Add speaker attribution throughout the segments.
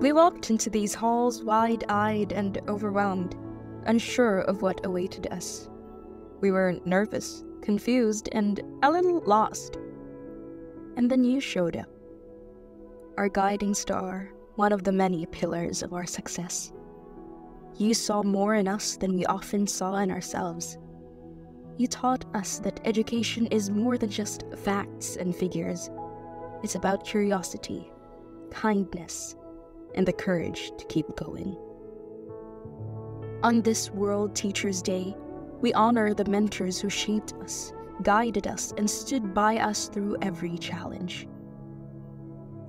Speaker 1: We walked into these halls wide-eyed and overwhelmed, unsure of what awaited us. We were nervous, confused, and a little lost. And then you showed up. Our guiding star, one of the many pillars of our success. You saw more in us than we often saw in ourselves. You taught us that education is more than just facts and figures. It's about curiosity, kindness, and the courage to keep going. On this World Teachers' Day, we honor the mentors who shaped us, guided us, and stood by us through every challenge.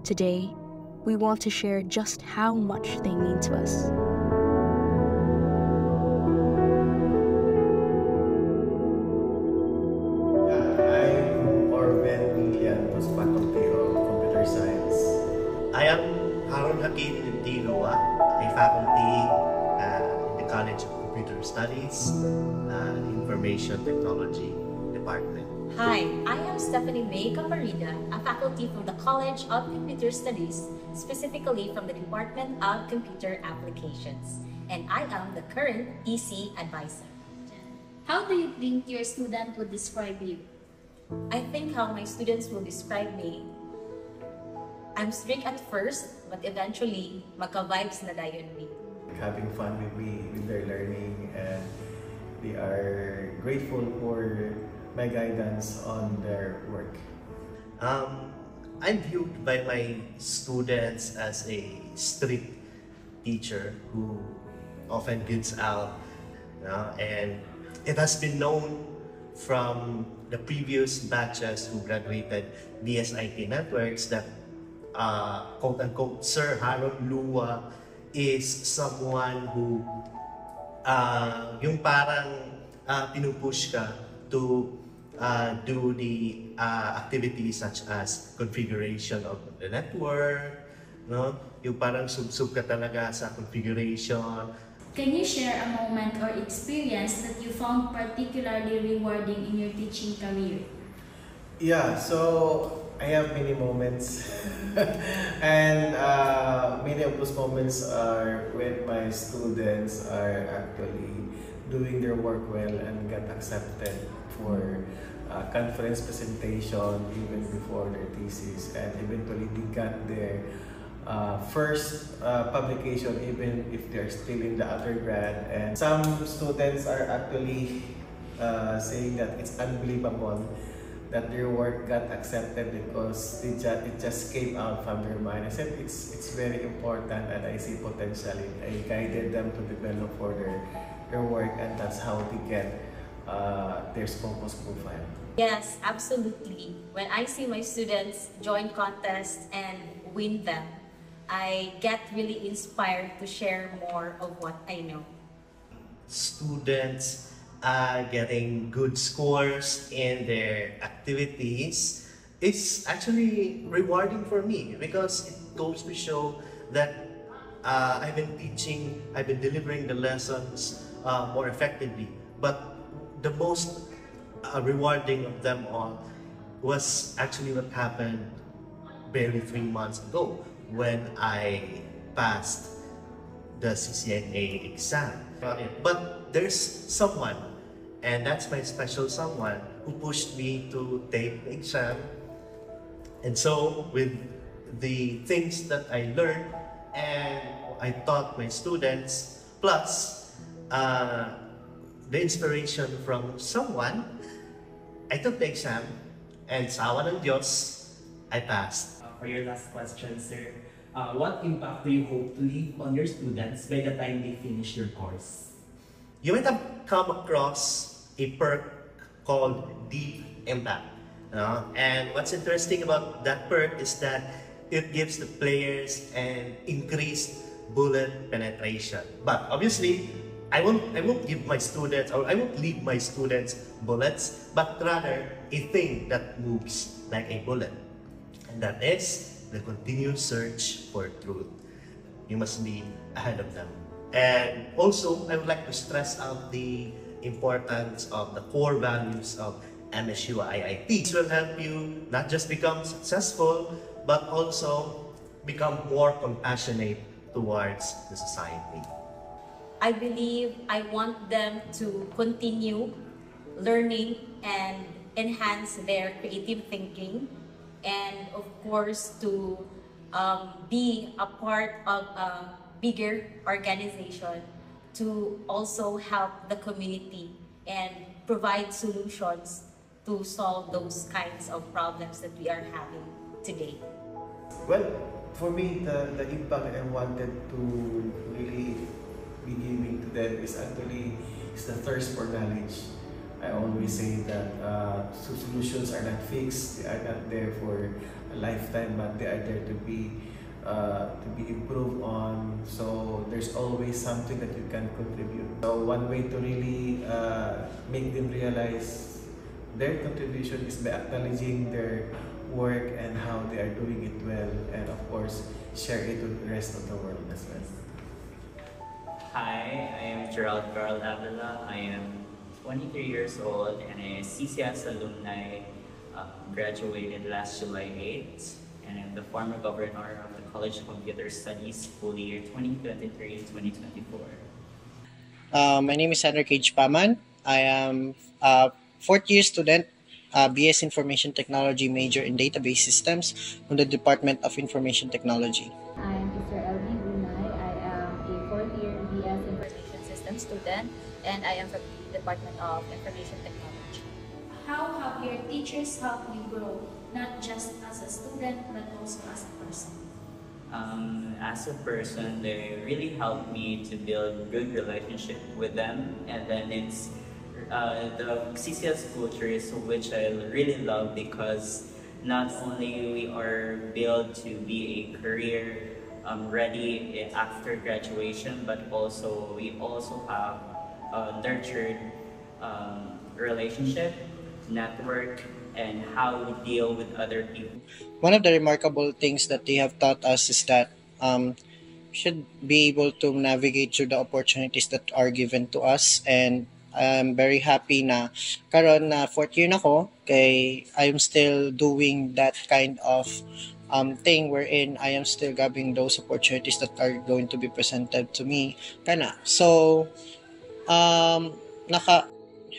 Speaker 1: Today, we want to share just how much they mean to us.
Speaker 2: Faculty of Computer Science.
Speaker 3: I am herald a faculty in the College of Computer Studies and Information Technology Department.
Speaker 4: Hi, I am Stephanie May Caparida, a faculty from the College of Computer Studies, specifically from the Department of Computer Applications, and I am the current EC advisor.
Speaker 5: How do you think your student would describe you?
Speaker 4: I think how my students will describe me, I'm strict at first, but eventually, magka-vibes na dayon me.
Speaker 2: Having fun with me, with their learning, and they are grateful for my guidance on their work.
Speaker 3: I'm viewed by my students as a strict teacher who often gives out, and it has been known from the previous batches who graduated BSIT networks that quote-unquote Sir Harold Lua is someone who yung parang pinupush ka to do the activities such as configuration of the network, no? Yung parang sub-sub ka talaga sa configuration.
Speaker 5: Can you share a moment or experience that you found particularly rewarding in your teaching career?
Speaker 2: Yeah, so I have many moments and many of those moments are when my students are actually doing their work well and got accepted for conference presentation even before their thesis, and eventually they got their first publication even if they're still in the undergrad. And some students are actually saying that it's unbelievable that their work got accepted because it just came out from their mind. I said it's very important and I see potential. I guided them to develop for their work, and that's how they get their Scopus profile.
Speaker 4: Yes, absolutely. When I see my students join contests and win them, I get really inspired to share more of what I know.
Speaker 3: Students getting good scores in their activities is actually rewarding for me because it goes to show that I've been teaching, I've been delivering the lessons more effectively. But the most rewarding of them all was actually what happened barely 3 months ago when I passed the CCNA exam. But there's someone, and that's my special someone, who pushed me to take the exam. And so with the things that I learned and I taught my students, plus the inspiration from someone, I took the exam, and sa awa ng Diyos, I passed.
Speaker 6: For your last question, sir, what impact do you hope to leave on your students by the time they finish your course?
Speaker 3: You might have come across a perk called Deep Impact. And what's interesting about that perk is that it gives the players an increased bullet penetration. But obviously, I won't give my students, or I won't leave my students bullets, but rather a thing that moves like a bullet. And that is the continuous search for truth. You must be ahead of them. And also, I would like to stress out the importance of the core values of MSU IIT. This will help you not just become successful, but also become more compassionate towards the society.
Speaker 4: I believe I want them to continue learning and enhance their creative thinking, and of course to be a part of a bigger organization to also help the community and provide solutions to solve those kinds of problems that we are having today.
Speaker 2: Well, for me, the impact I wanted to really be giving to them is actually is the thirst for knowledge. I always say that solutions are not fixed; they are not there for a lifetime, but they are there to be improved on. So there's always something that you can contribute. So one way to really make them realize their contribution is by acknowledging their work and how they are doing it well, and of course share it with the rest of the world as well.
Speaker 7: Hi, I am Gerald Carl Avila. I am 23 years old and a CCS alumni, graduated last July 8th, and I'm the former governor of the College of Computer Studies school year 2023-2024.
Speaker 8: My name is Henrik H. Paman. I am a fourth year student, BS Information Technology major in Database Systems from the Department of Information Technology.
Speaker 9: I am Mr. LB Brunei. I am a fourth year BS Information Systems student, and I am from the Department of Information Technology.
Speaker 5: How have your teachers helped you grow, not just as a student, but also as a person?
Speaker 7: As a person, they really helped me to build good relationship with them, and then it's the CCS culture is which I really love, because not only we are built to be a career ready after graduation, but also we also have a nurtured relationship, network, and how we deal with other people.
Speaker 8: One of the remarkable things that they have taught us is that should be able to navigate through the opportunities that are given to us, and I'm very happy na karon na fourth year na ko kay I'm still doing that kind of thing wherein I am still grabbing those opportunities that are going to be presented to me kana. So naka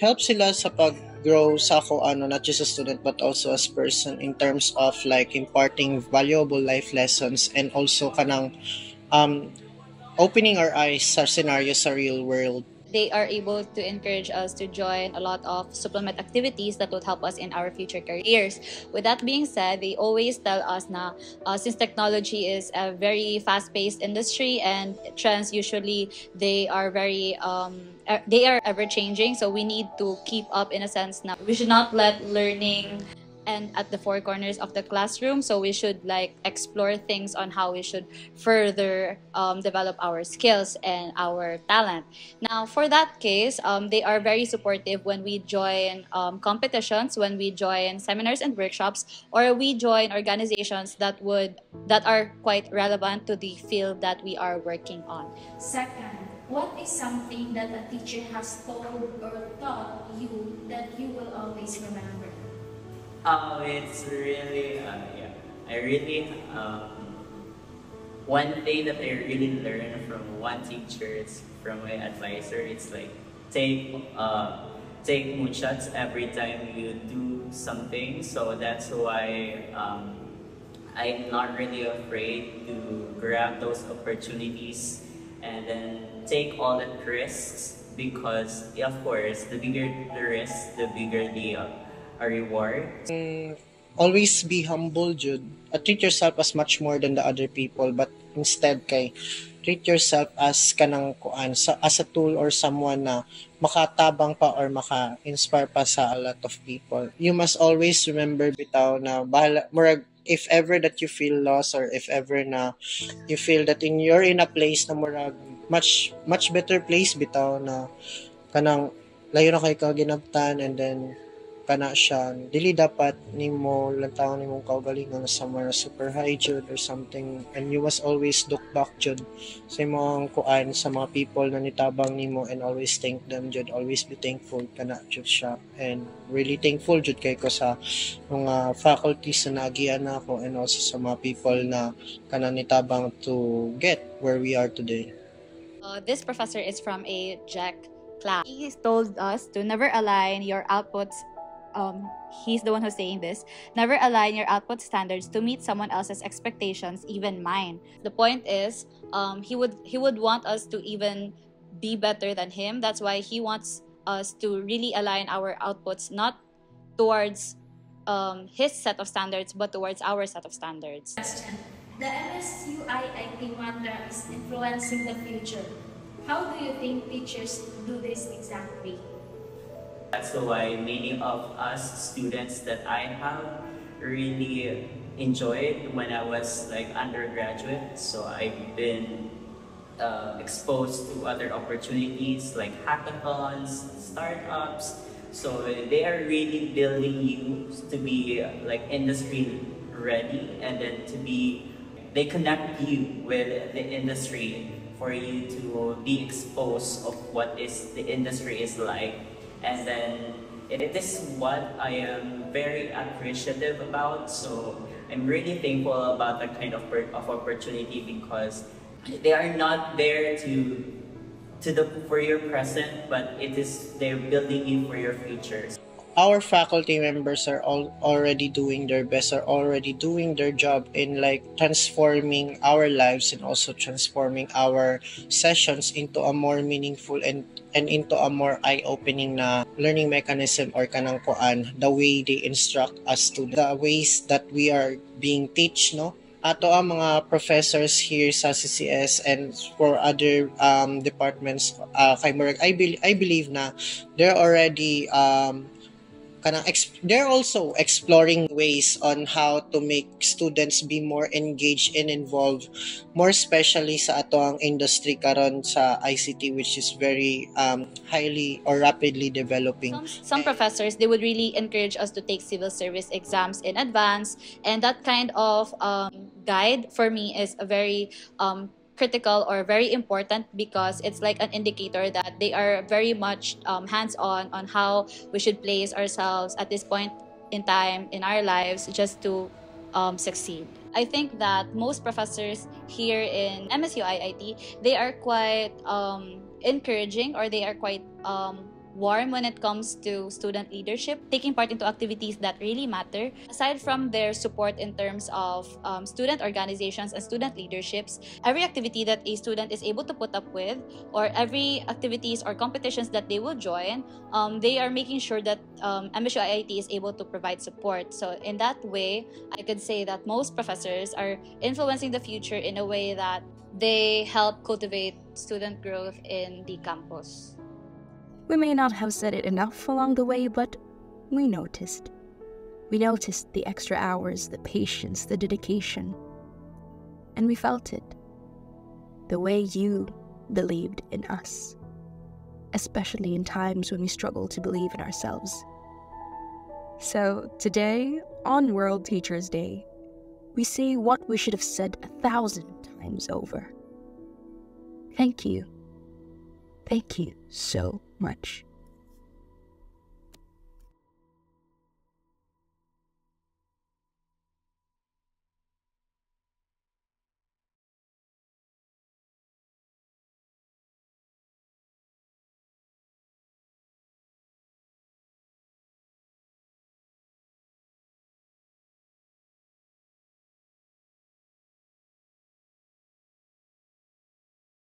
Speaker 8: help sila sa pag-grow sa ako not just a student but also as person in terms of like imparting valuable life lessons, and also kanang opening our eyes sa scenario sa real world.
Speaker 9: They are able to encourage us to join a lot of supplement activities that would help us in our future careers. With that being said, they always tell us na since technology is a very fast-paced industry and trends usually they are ever changing, so we need to keep up in a sense na we should not let learning and at the four corners of the classroom, so we should like explore things on how we should further develop our skills and our talent. Now for that case, they are very supportive when we join competitions, when we join seminars and workshops, or we join organizations that are quite relevant to the field that we are working on.
Speaker 5: Second, what is something that a teacher has told or taught you that you will always remember?
Speaker 7: It's really, I really, one thing that I really learned from one teacher, it's from my advisor, it's like, take moonshots every time you do something. So that's why I'm not really afraid to grab those opportunities and then take all the risks, because of course, the bigger the risk, the bigger the a reward.
Speaker 8: Always be humble, Jude. Treat yourself as much more than the other people, but instead kay treat yourself as kanang kuan as a tool or someone na makatabang pa or maka-inspire pa sa a lot of people. You must always remember bitaw na murag if ever that you feel lost, or if ever na you feel that you're in a place na murag much better place bitaw na kanang layo na kay kaginabtan, and then kana siya dili dapat nimo lantaon nimong kaugalingon somewhere super high jud or something, and you must always look back jud sa imong kuan sa mga people na nitabang nimo and always thank them jud, always be thankful kana jud siya. And really thankful jud kay ko sa mga faculties na nagian ako and also sa mga people na kana nitabang to get where we are today.
Speaker 9: This professor is from a Jack class. He told us to never align your outputs. He's the one who's saying this. Never align your output standards to meet someone else's expectations, even mine. The point is, he would want us to even be better than him. That's why he wants us to really align our outputs not towards his set of standards, but towards our set of standards.
Speaker 5: Question. The MSUIIT mantra is influencing the future. How do you think teachers do this exactly?
Speaker 7: That's why many of us students that I have really enjoyed when I was like undergraduate. So I've been exposed to other opportunities like hackathons, startups. So they are really building you to be like industry ready, and then they connect you with the industry for you to be exposed of what is the industry is like. And then it is what I am very appreciative about. So I'm really thankful about that kind of opportunity, because they are not there for your present, but they're building you for your future.
Speaker 8: Our faculty members are already doing their best, are already doing their job in like transforming our lives and also transforming our sessions into a more meaningful and into a more eye-opening na learning mechanism or kanang kuan, the way they instruct us to the ways that we are being teach, no? Ato ang mga professors here sa CCS and for other departments, kay Murag, I believe na they're already they're also exploring ways on how to make students be more engaged and involved, more especially sa ato ang industry karon sa ICT, which is very highly or rapidly developing.
Speaker 9: Some professors, they would really encourage us to take civil service exams in advance, and that kind of guide for me is a very critical or very important, because it's like an indicator that they are very much hands-on on how we should place ourselves at this point in time in our lives just to succeed. I think that most professors here in MSU-IIT, they are quite encouraging, or they are quite warm when it comes to student leadership, taking part into activities that really matter. Aside from their support in terms of student organizations and student leaderships, every activity that a student is able to put up with, or every activities or competitions that they will join, they are making sure that MSU IIT is able to provide support. So in that way, I could say that most professors are influencing the future in a way that they help cultivate student growth in the campus.
Speaker 1: We may not have said it enough along the way, but we noticed. We noticed the extra hours, the patience, the dedication. And we felt it. The way you believed in us. Especially in times when we struggle to believe in ourselves. So today, on World Teachers' Day, we say what we should have said 1,000 times over. Thank you. Thank you so much.